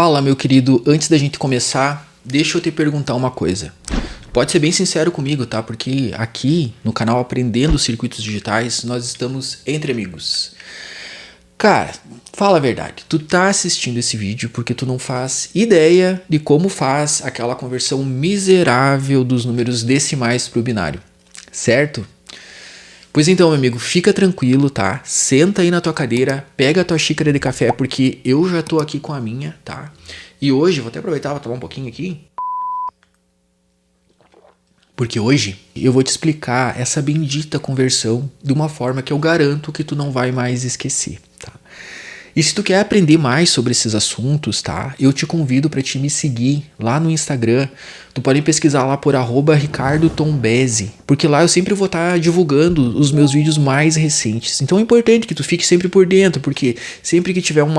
Fala, meu querido, antes da gente começar, deixa eu te perguntar uma coisa. Pode ser bem sincero comigo, tá? Porque aqui no canal Aprendendo Circuitos Digitais, nós estamos entre amigos. Cara, fala a verdade, tu tá assistindo esse vídeo porque tu não faz ideia de como faz aquela conversão miserável dos números decimais pro binário, certo? Pois então, meu amigo, fica tranquilo, tá? Senta aí na tua cadeira, pega a tua xícara de café, porque eu já tô aqui com a minha, tá? E hoje, vou até aproveitar para tomar um pouquinho aqui. Porque hoje eu vou te explicar essa bendita conversão de uma forma que eu garanto que tu não vai mais esquecer, tá? E se tu quer aprender mais sobre esses assuntos, tá? Eu te convido para te me seguir lá no Instagram. Tu pode pesquisar lá por @ricardotombesi, porque lá eu sempre vou estar divulgando os meus vídeos mais recentes. Então é importante que tu fique sempre por dentro, porque sempre que tiver um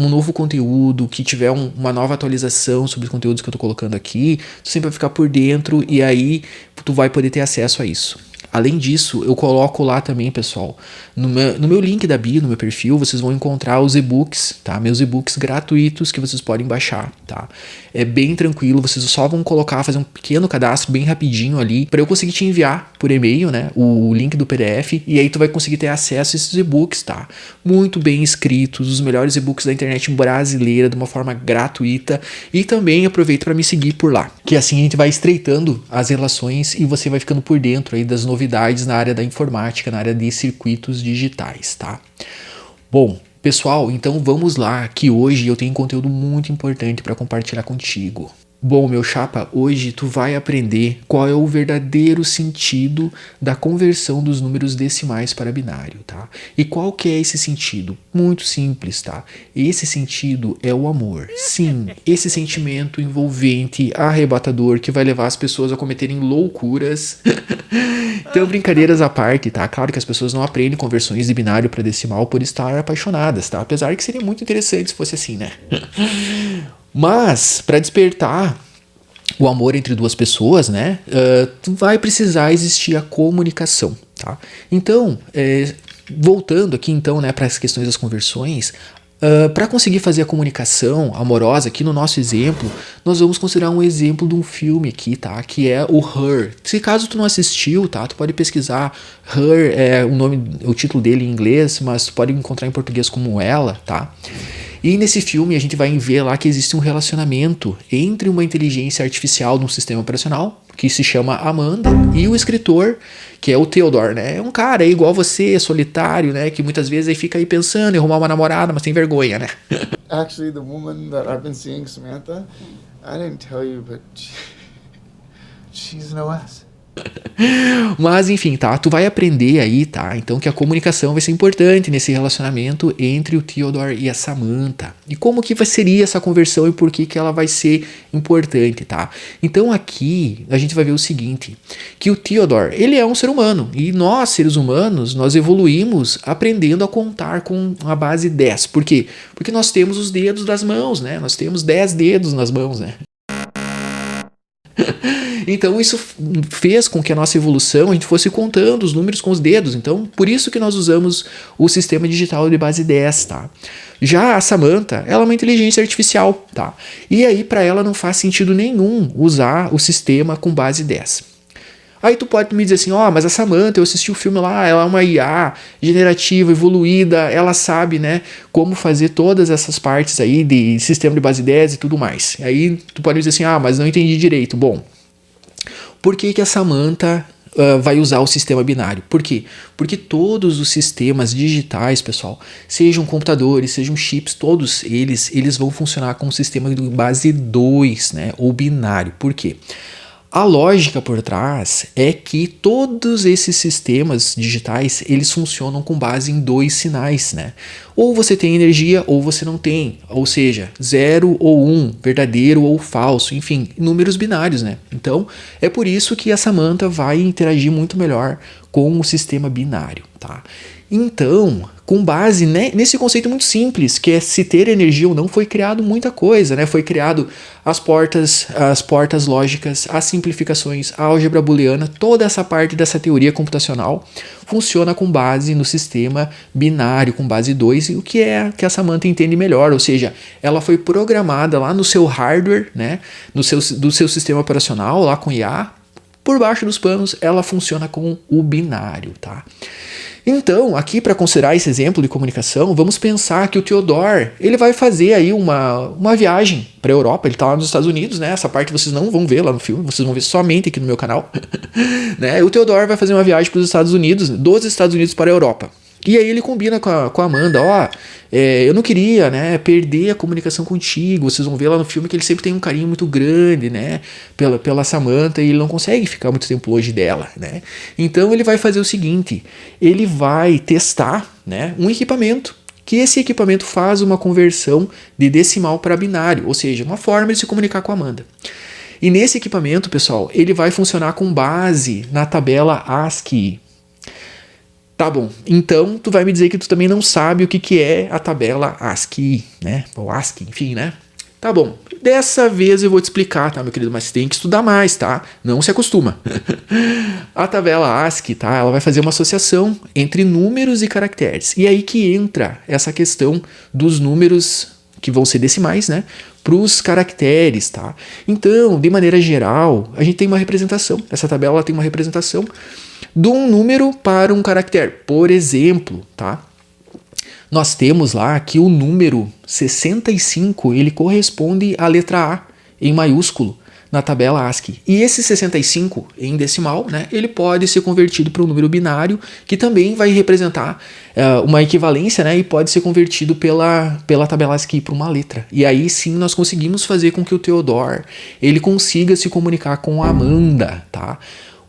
novo conteúdo, que tiver uma nova atualização sobre os conteúdos que eu tô colocando aqui, tu sempre vai ficar por dentro e aí tu vai poder ter acesso a isso. Além disso, eu coloco lá também, pessoal, no meu link da bio, no meu perfil, vocês vão encontrar os e-books, tá? Meus e-books gratuitos que vocês podem baixar, tá? É bem tranquilo, vocês só vão fazer um pequeno cadastro bem rapidinho ali, para eu conseguir te enviar por e-mail, né, o link do PDF, e aí tu vai conseguir ter acesso a esses e-books, tá? Muito bem escritos, os melhores e-books da internet brasileira, de uma forma gratuita, e também aproveita para me seguir por lá, que assim a gente vai estreitando as relações e você vai ficando por dentro aí das novidades na área da informática, na área de circuitos digitais, tá? Bom, pessoal, então vamos lá, que hoje eu tenho conteúdo muito importante para compartilhar contigo. Bom, meu chapa, hoje tu vai aprender qual é o verdadeiro sentido da conversão dos números decimais para binário, tá? E qual que é esse sentido? Muito simples, tá? Esse sentido é o amor. Sim, esse sentimento envolvente, arrebatador, que vai levar as pessoas a cometerem loucuras. Então, brincadeiras à parte, tá? Claro que as pessoas não aprendem conversões de binário para decimal por estar apaixonadas, tá? Apesar que seria muito interessante se fosse assim, né? Mas, para despertar o amor entre duas pessoas, né, vai precisar existir a comunicação, tá? Então, voltando aqui então, né, para as questões das conversões, para conseguir fazer a comunicação amorosa, aqui no nosso exemplo, nós vamos considerar um exemplo de um filme aqui, tá? Que é o Her. Se caso tu não assistiu, tá? Tu pode pesquisar. Her é o título dele em inglês, mas tu pode encontrar em português como Ela, tá? E nesse filme a gente vai ver lá que existe um relacionamento entre uma inteligência artificial num sistema operacional, que se chama Amanda, e o escritor, que é o Theodore, né? É um cara aí igual você, solitário, né? Que muitas vezes aí fica aí pensando em arrumar uma namorada, mas tem vergonha, né? Actually, the woman that I've been seeing, Samantha, I didn't tell you, but she's an OS. Mas enfim, tá? Tu vai aprender aí, tá? Então que a comunicação vai ser importante nesse relacionamento entre o Theodore e a Samantha. E como que seria essa conversão e por que ela vai ser importante, tá? Então aqui a gente vai ver o seguinte, que o Theodore, ele é um ser humano. E nós, seres humanos, nós evoluímos aprendendo a contar com a base 10. Por quê? Porque nós temos os dedos das mãos, né? Nós temos 10 dedos nas mãos, né? Então isso fez com que a nossa evolução, a gente fosse contando os números com os dedos. Então, por isso que nós usamos o sistema digital de base 10, tá? Já a Samantha, ela é uma inteligência artificial, tá? E aí para ela não faz sentido nenhum usar o sistema com base 10. Aí tu pode me dizer assim, mas a Samantha, eu assisti o filme lá, ela é uma IA generativa, evoluída, ela sabe, né, como fazer todas essas partes aí de sistema de base 10 e tudo mais. Aí tu pode me dizer assim, mas não entendi direito. Bom, por que a Samantha vai usar o sistema binário? Por quê? Porque todos os sistemas digitais, pessoal, sejam computadores, sejam chips, todos eles vão funcionar com o sistema de base 2, né, ou binário. Por quê? A lógica por trás é que todos esses sistemas digitais, eles funcionam com base em 2 sinais, né? Ou você tem energia ou você não tem, ou seja, 0 ou 1, verdadeiro ou falso, enfim, números binários, né? Então, é por isso que a Samantha vai interagir muito melhor com o sistema binário, tá? Então, com base nesse conceito muito simples, que é se ter energia ou não, foi criado muita coisa, né? Foi criado as portas lógicas, as simplificações, a álgebra booleana, toda essa parte dessa teoria computacional funciona com base no sistema binário, com base 2, e o que é que a Samantha entende melhor, ou seja, ela foi programada lá no seu hardware, né? Do seu sistema operacional, lá com IA, por baixo dos panos, ela funciona com o binário, tá? Então, aqui para considerar esse exemplo de comunicação, vamos pensar que o Theodore, ele vai fazer aí uma viagem para a Europa, ele está lá nos Estados Unidos, né? Essa parte vocês não vão ver lá no filme, vocês vão ver somente aqui no meu canal. Né? O Theodore vai fazer uma viagem para os Estados Unidos, dos Estados Unidos para a Europa. E aí ele combina com a Amanda, eu não queria, né, perder a comunicação contigo, vocês vão ver lá no filme que ele sempre tem um carinho muito grande, né, pela Samantha, e ele não consegue ficar muito tempo longe dela, né. Então ele vai fazer o seguinte, ele vai testar, né, um equipamento, que esse equipamento faz uma conversão de decimal para binário, ou seja, uma forma de se comunicar com a Amanda. E nesse equipamento, pessoal, ele vai funcionar com base na tabela ASCII. Tá bom, então tu vai me dizer que tu também não sabe o que é a tabela ASCII, né? Ou ASCII, enfim, né? Tá bom, dessa vez eu vou te explicar, tá, meu querido? Mas tem que estudar mais, tá? Não se acostuma. A tabela ASCII, tá? Ela vai fazer uma associação entre números e caracteres. E aí que entra essa questão dos números que vão ser decimais, né? Para os caracteres, tá? Então, de maneira geral, a gente tem uma representação. Essa tabela ela tem uma representação de um número para um caractere. Por exemplo, tá? Nós temos lá que o número 65, ele corresponde à letra A em maiúsculo na tabela ASCII. E esse 65 em decimal, né, ele pode ser convertido para um número binário, que também vai representar uma equivalência, né, e pode ser convertido pela tabela ASCII para uma letra. E aí sim nós conseguimos fazer com que o Theodore ele consiga se comunicar com a Amanda, tá?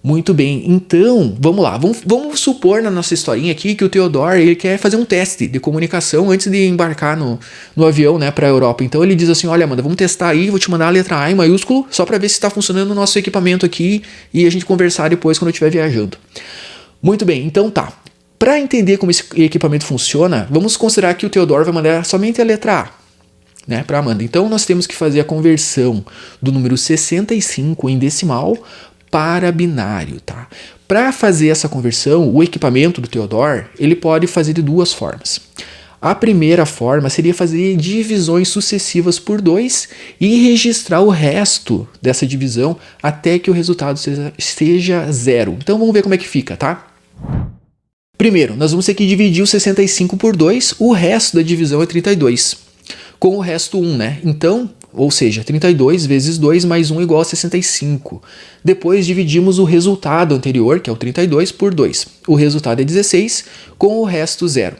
Muito bem, então, vamos lá, vamos supor na nossa historinha aqui que o Theodore ele quer fazer um teste de comunicação antes de embarcar no avião, né, para a Europa. Então ele diz assim, olha Amanda, vamos testar aí, vou te mandar a letra A em maiúsculo, só para ver se está funcionando o nosso equipamento aqui e a gente conversar depois quando eu estiver viajando. Muito bem, então tá. Para entender como esse equipamento funciona, vamos considerar que o Theodore vai mandar somente a letra A, né, para Amanda. Então nós temos que fazer a conversão do número 65 em decimal para binário, tá? Para fazer essa conversão, o equipamento do Theodore, ele pode fazer de duas formas. A primeira forma seria fazer divisões sucessivas por 2 e registrar o resto dessa divisão até que o resultado seja 0. Então vamos ver como é que fica, tá? Primeiro, nós vamos ter que dividir o 65 por 2, o resto da divisão é 32, com o resto 1, né? Então, ou seja, 32 vezes 2 mais 1 igual a 65. Depois dividimos o resultado anterior, que é o 32, por 2. O resultado é 16, com o resto 0.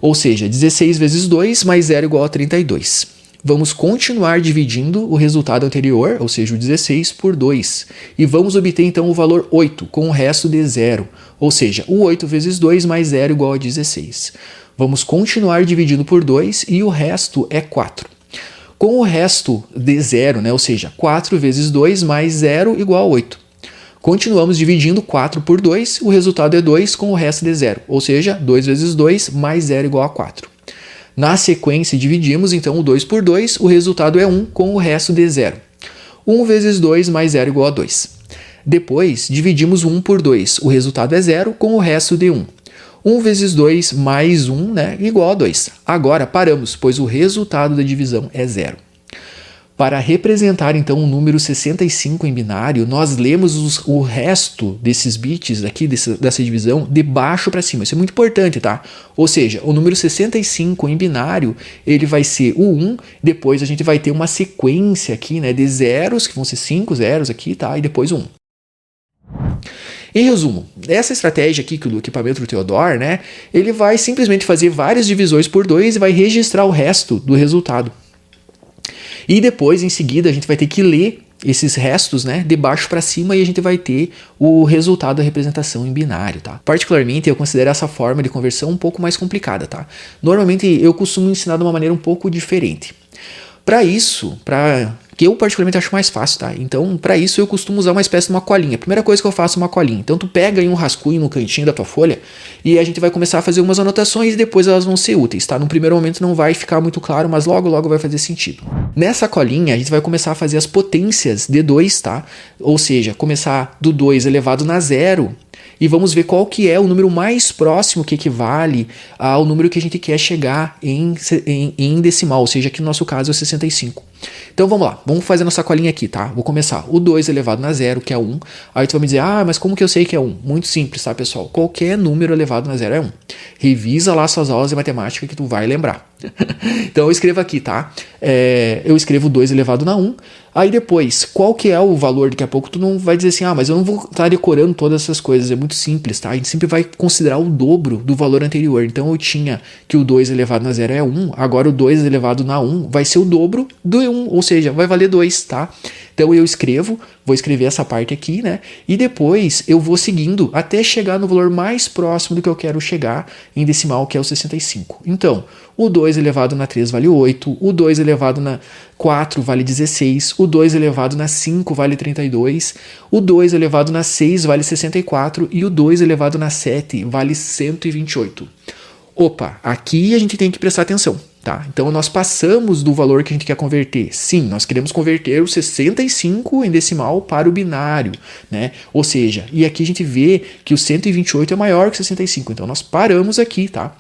Ou seja, 16 vezes 2 mais 0 igual a 32. Vamos continuar dividindo o resultado anterior, ou seja, o 16, por 2. E vamos obter então o valor 8, com o resto de 0. Ou seja, o 8 vezes 2 mais 0 igual a 16. Vamos continuar dividindo por 2 e o resto é 4. Com o resto de 0, né? Ou seja, 4 vezes 2 mais 0 igual a 8. Continuamos dividindo 4 por 2, o resultado é 2 com o resto de 0. Ou seja, 2 vezes 2 mais 0 igual a 4. Na sequência, dividimos então o 2 por 2, o resultado é 1 com o resto de 0. 1 vezes 2 mais 0 igual a 2. Depois, dividimos 1 por 2, o resultado é 0 com o resto de 1. 1 vezes 2 mais 1, né, igual a 2. Agora paramos, pois o resultado da divisão é 0. Para representar então o número 65 em binário, nós lemos o resto desses bits aqui, dessa divisão, de baixo para cima. Isso é muito importante, tá? Ou seja, o número 65 em binário, ele vai ser o 1, depois a gente vai ter uma sequência aqui, né, de zeros, que vão ser 5 zeros aqui, tá? E depois 1. Em resumo, essa estratégia aqui que o equipamento do Theodore, né, ele vai simplesmente fazer várias divisões por 2 e vai registrar o resto do resultado. E depois, em seguida, a gente vai ter que ler esses restos, né, de baixo para cima, e a gente vai ter o resultado da representação em binário, tá? Particularmente, eu considero essa forma de conversão um pouco mais complicada, tá? Normalmente, eu costumo ensinar de uma maneira um pouco diferente. Para isso, para que eu particularmente acho mais fácil, tá? Então, para isso eu costumo usar uma espécie de uma colinha. Primeira coisa que eu faço é uma colinha. Então, tu pega aí um rascunho no cantinho da tua folha e a gente vai começar a fazer umas anotações e depois elas vão ser úteis, tá? No primeiro momento não vai ficar muito claro, mas logo vai fazer sentido. Nessa colinha, a gente vai começar a fazer as potências de 2, tá? Ou seja, começar do 2 elevado na 0 e vamos ver qual que é o número mais próximo que equivale ao número que a gente quer chegar em decimal, ou seja, aqui no nosso caso é 65. Então vamos lá, vamos fazer nossa colinha aqui, tá? Vou começar o 2 elevado na 0, que é 1. Aí tu vai me dizer, mas como que eu sei que é 1? Muito simples, tá, pessoal? Qualquer número elevado na 0 é 1. Revisa lá suas aulas de matemática que tu vai lembrar. Então eu escrevo aqui, tá? Eu escrevo 2 elevado na 1. Aí depois, qual que é o valor? Daqui a pouco tu não vai dizer assim, mas eu não vou estar decorando todas essas coisas. É muito simples, tá? A gente sempre vai considerar o dobro do valor anterior. Então eu tinha que o 2 elevado na 0 é 1. Agora o 2 elevado na 1 vai ser o dobro do 1. Ou seja, vai valer 2, tá? Então eu vou escrever essa parte aqui, né? E depois eu vou seguindo até chegar no valor mais próximo do que eu quero chegar em decimal, que é o 65. Então, o 2 elevado na 3 vale 8, o 2 elevado na 4 vale 16, o 2 elevado na 5 vale 32, o 2 elevado na 6 vale 64 e o 2 elevado na 7 vale 128. Opa, aqui a gente tem que prestar atenção, tá? Então nós passamos do valor que a gente quer converter. Sim, nós queremos converter o 65 em decimal para o binário, né? Ou seja, e aqui a gente vê que o 128 é maior que o 65, então nós paramos aqui, tá?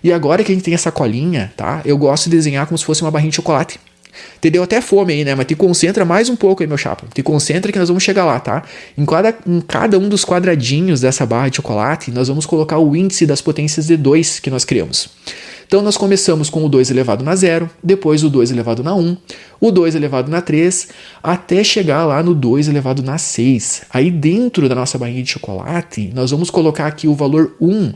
E agora que a gente tem essa colinha, tá? Eu gosto de desenhar como se fosse uma barrinha de chocolate. Te deu até fome aí, né? Mas te concentra mais um pouco aí, meu chapa. Te concentra que nós vamos chegar lá, tá? Em cada um dos quadradinhos dessa barra de chocolate, nós vamos colocar o índice das potências de 2 que nós criamos. Então nós começamos com o 2 elevado na 0, depois o 2 elevado na 1, o 2 elevado na 3, até chegar lá no 2 elevado na 6. Aí dentro da nossa barrinha de chocolate, nós vamos colocar aqui o valor 1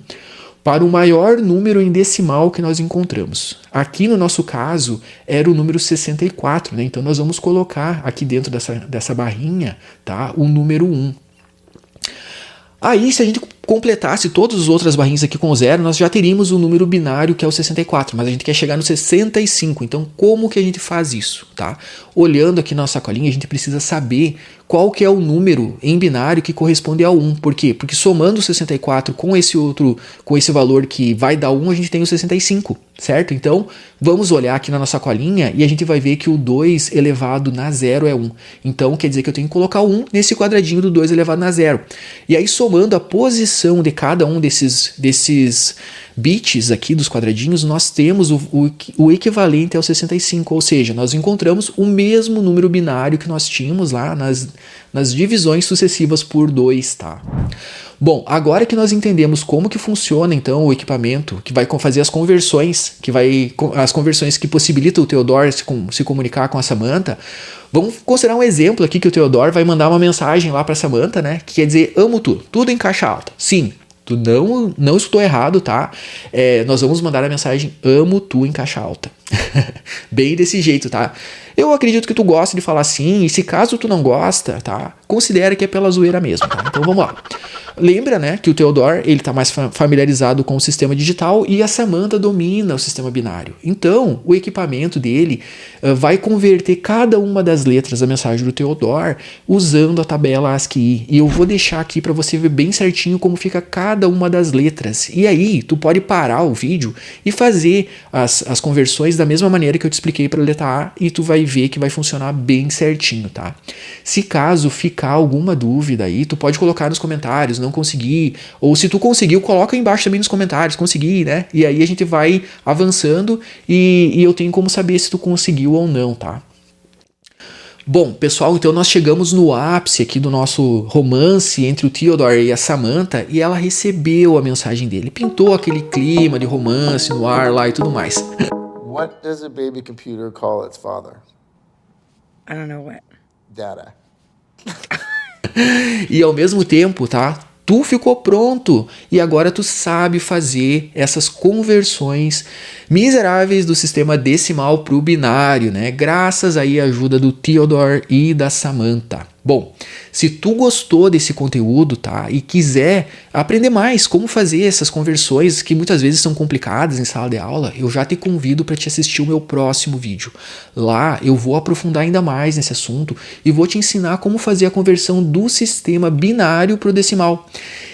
para o maior número em decimal que nós encontramos. Aqui no nosso caso era o número 64, né? Então nós vamos colocar aqui dentro dessa barrinha, tá? O número 1. Aí, se a gente completasse todas as outras barrinhas aqui com 0, nós já teríamos o número binário, que é o 64, mas a gente quer chegar no 65. Então, como que a gente faz isso, tá? Olhando aqui na nossa colinha, a gente precisa saber qual que é o número em binário que corresponde a 1. Por quê? Porque somando o 64 com esse valor que vai dar 1, a gente tem o 65, certo? Então, vamos olhar aqui na nossa colinha e a gente vai ver que o 2 elevado na 0 é 1. Então, quer dizer que eu tenho que colocar o 1 nesse quadradinho do 2 elevado na 0. E aí, somando a posição de cada um desses bits aqui dos quadradinhos, nós temos o equivalente ao 65, ou seja, nós encontramos o mesmo número binário que nós tínhamos lá nas divisões sucessivas por 2, tá? Bom, agora que nós entendemos como que funciona então o equipamento que vai fazer as conversões, que possibilitam o Theodore se comunicar com a Samantha, vamos considerar um exemplo aqui que o Theodore vai mandar uma mensagem lá para a Samantha, né? Que quer dizer, amo tu, tudo em caixa alta. Sim, tu não escutou errado, tá? Nós vamos mandar a mensagem amo tu em caixa alta. Bem desse jeito, tá? Eu acredito que tu gosta de falar assim, e se caso tu não gosta, tá? Considera que é pela zoeira mesmo, tá? Então vamos lá. Lembra, né, que o Theodore, ele tá mais familiarizado com o sistema digital e a Samantha domina o sistema binário. Então, o equipamento dele vai converter cada uma das letras da mensagem do Theodore usando a tabela ASCII. E eu vou deixar aqui para você ver bem certinho como fica cada uma das letras. E aí, tu pode parar o vídeo e fazer as conversões da mesma maneira que eu te expliquei para a letra A e tu vai ver que vai funcionar bem certinho, tá? Se caso ficar alguma dúvida aí, tu pode colocar nos comentários, não consegui, ou se tu conseguiu, coloca aí embaixo também nos comentários, consegui, né? E aí a gente vai avançando e eu tenho como saber se tu conseguiu ou não, tá? Bom, pessoal, então nós chegamos no ápice aqui do nosso romance entre o Theodore e a Samantha e ela recebeu a mensagem dele. Pintou aquele clima de romance no ar lá e tudo mais. What does a baby computer call its father? I don't know what. Data. E ao mesmo tempo, tá? Tu ficou pronto e agora tu sabe fazer essas conversões miseráveis do sistema decimal para o binário, né? Graças aí à ajuda do Theodore e da Samantha. Bom, se tu gostou desse conteúdo, tá, e quiser aprender mais como fazer essas conversões que muitas vezes são complicadas em sala de aula, eu já te convido para te assistir o meu próximo vídeo. Lá eu vou aprofundar ainda mais nesse assunto e vou te ensinar como fazer a conversão do sistema binário para o decimal.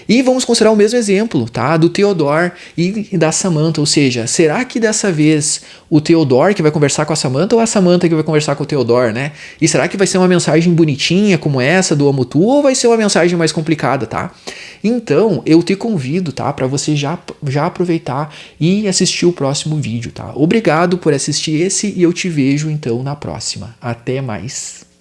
E vamos considerar o mesmo exemplo, tá, do Theodore e da Samantha, ou seja, será que dessa vez o Theodore que vai conversar com a Samantha ou a Samantha que vai conversar com o Theodore, né? E será que vai ser uma mensagem bonitinha como essa do amo tu ou vai ser uma mensagem mais complicada, tá? Então, eu te convido, tá, para você já aproveitar e assistir o próximo vídeo, tá? Obrigado por assistir esse e eu te vejo então na próxima. Até mais.